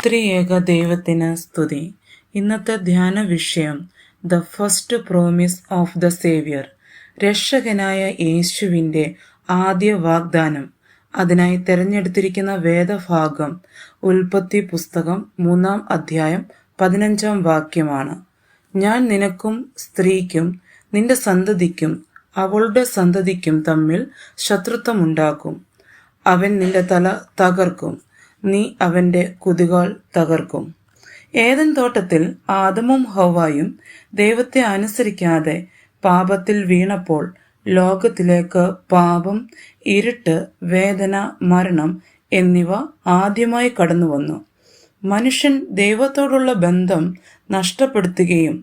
ത്രിയേക ദൈവത്തിന് സ്തുതി. ഇന്നത്തെ ധ്യാന വിഷയം the first promise of the Xavier, രക്ഷകനായ യേശുവിൻ്റെ ആദ്യ വാഗ്ദാനം. അതിനായി തിരഞ്ഞെടുത്തിരിക്കുന്ന വേദഭാഗം ഉൽപ്പത്തി പുസ്തകം 3-ാം അധ്യായം 15-ാം വാക്യമാണ്. ഞാൻ നിനക്കും സ്ത്രീക്കും നിന്റെ സന്തതിക്കും അവളുടെ സന്തതിക്കും തമ്മിൽ ശത്രുത്വമുണ്ടാക്കും. അവൻ നിന്റെ തല തകർക്കും, നീ അവൻ്റെ കുതികാൽ തകർക്കും. ഏദൻ തോട്ടത്തിൽ ആദമും ഹവ്വായും ദൈവത്തെ അനുസരിക്കാതെ പാപത്തിൽ വീണപ്പോൾ ലോകത്തിലേക്ക് പാപം, ഇരുട്ട്, വേദന, മരണം എന്നിവ ആദ്യമായി കടന്നു വന്നു. മനുഷ്യൻ ദൈവത്തോടുള്ള ബന്ധം നഷ്ടപ്പെടുത്തുകയും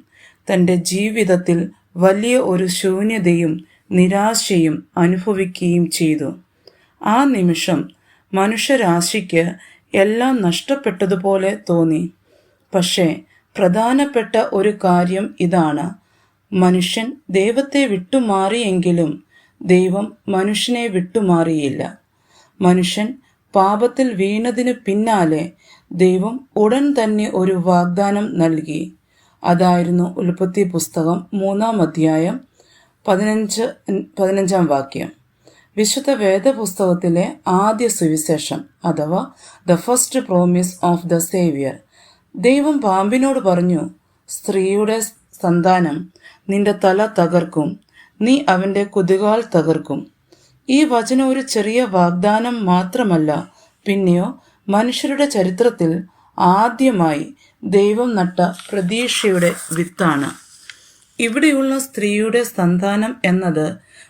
തൻ്റെ ജീവിതത്തിൽ വലിയ ഒരു ശൂന്യതയും നിരാശയും അനുഭവിക്കുകയും ചെയ്തു. ആ നിമിഷം മനുഷ്യരാശിക്ക് എല്ലാം നഷ്ടപ്പെട്ടതുപോലെ തോന്നി. പക്ഷേ പ്രധാനപ്പെട്ട ഒരു കാര്യം ഇതാണ്: മനുഷ്യൻ ദൈവത്തെ വിട്ടുമാറിയെങ്കിലും ദൈവം മനുഷ്യനെ വിട്ടുമാറിയില്ല. മനുഷ്യൻ പാപത്തിൽ വീണതിന് പിന്നാലെ ദൈവം ഉടൻ തന്നെ ഒരു വാഗ്ദാനം നൽകി. അതായിരുന്നു ഉൽപ്പത്തി പുസ്തകം 3-ാം അധ്യായം 15-ാം വാക്യം. വിശുദ്ധ വേദപുസ്തകത്തിലെ ആദ്യ സുവിശേഷം അഥവാ the first promise of the Xavier. ദൈവം പാമ്പിനോട് പറഞ്ഞു, സ്ത്രീയുടെ സന്താനം നിന്റെ തല തകർക്കും, നീ അവൻ്റെ കുതികാൽ തകർക്കും. ഈ വചനം ഒരു ചെറിയ വാഗ്ദാനം മാത്രമല്ല, പിന്നെയോ മനുഷ്യരുടെ ചരിത്രത്തിൽ ആദ്യമായി ദൈവം നട്ട പ്രതീക്ഷയുടെ വിത്താണ്. ഇവിടെയുള്ള സ്ത്രീയുടെ സന്താനം എന്നത്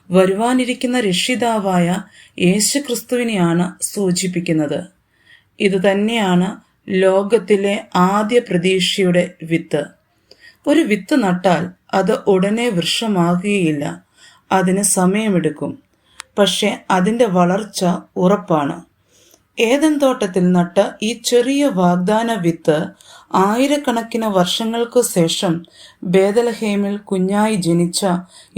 വരുവാനിരിക്കുന്ന രക്ഷിതാവായ യേശുക്രിസ്തുവിനെയാണ് സൂചിപ്പിക്കുന്നത്. ഇതുതന്നെയാണ് ലോകത്തിലെ ആദ്യ പ്രതീക്ഷയുടെ വിത്ത്. ഒരു വിത്ത് നട്ടാൽ അത് ഉടനെ വൃക്ഷമാകുകയില്ല, അതിന് സമയമെടുക്കും. പക്ഷെ അതിൻ്റെ വളർച്ച ഉറപ്പാണ്. ഏദൻ തോട്ടത്തിൽ നട്ട ഈ ചെറിയ വാഗ്ദാന വിത്ത് ആയിരക്കണക്കിന് വർഷങ്ങൾക്കു ശേഷം ബേതലഹേമിൽ കുഞ്ഞായി ജനിച്ച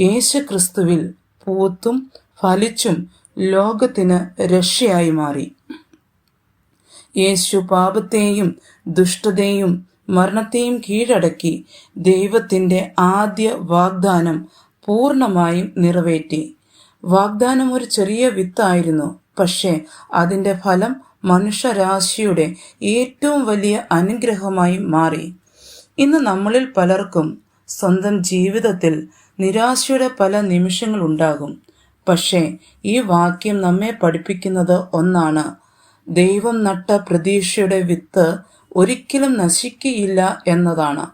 യേശുക്രിസ്തുവിൽ പൂത്തും ഫലിച്ചും ലോകത്തിന് രക്ഷയായി മാറി. യേശു പാപത്തെയും ദുഷ്ടതയും മരണത്തെയും കീഴടക്കി ദൈവത്തിൻ്റെ ആദ്യ വാഗ്ദാനം പൂർണ്ണമായും നിറവേറ്റി. വാഗ്ദാനം ഒരു ചെറിയ വിത്തായിരുന്നു, പക്ഷേ അതിൻ്റെ ഫലം മനുഷ്യരാശിയുടെ ഏറ്റവും വലിയ അനുഗ്രഹമായി മാറി. ഇന്ന് നമ്മളിൽ പലർക്കും സ്വന്തം ജീവിതത്തിൽ നിരാശയുടെ പല നിമിഷങ്ങളുണ്ടാകും. പക്ഷേ ഈ വാക്യം നമ്മെ പഠിപ്പിക്കുന്നത് ഒന്നാണ്: ദൈവം നട്ട പ്രതീക്ഷയുടെ വിത്ത് ഒരിക്കലും നശിക്കുകയില്ല എന്നതാണ്.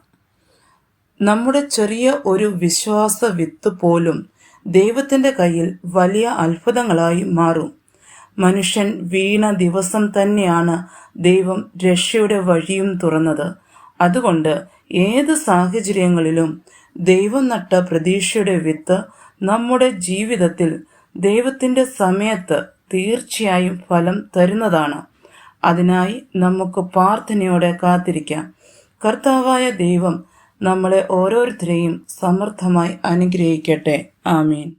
നമ്മുടെ ചെറിയ ഒരു വിശ്വാസ വിത്ത് പോലും ദൈവത്തിൻ്റെ കയ്യിൽ വലിയ അത്ഭുതങ്ങളായി മാറും. മനുഷ്യൻ വീണ ദിവസം തന്നെയാണ് ദൈവം രക്ഷയുടെ വഴിയും തുറന്നത്. അതുകൊണ്ട് ഏത് സാഹചര്യങ്ങളിലും ദൈവം നട്ട പ്രതീക്ഷയുടെ വിത്ത് നമ്മുടെ ജീവിതത്തിൽ ദൈവത്തിൻ്റെ സമയത്ത് തീർച്ചയായും ഫലം തരുന്നതാണ്. അതിനായി നമുക്ക് പ്രാർത്ഥനയോടെ കാത്തിരിക്കാം. കർത്താവായ ദൈവം നമ്മളെ ഓരോരുത്തരെയും സമർത്ഥമായി അനുഗ്രഹിക്കട്ടെ. ആമീൻ.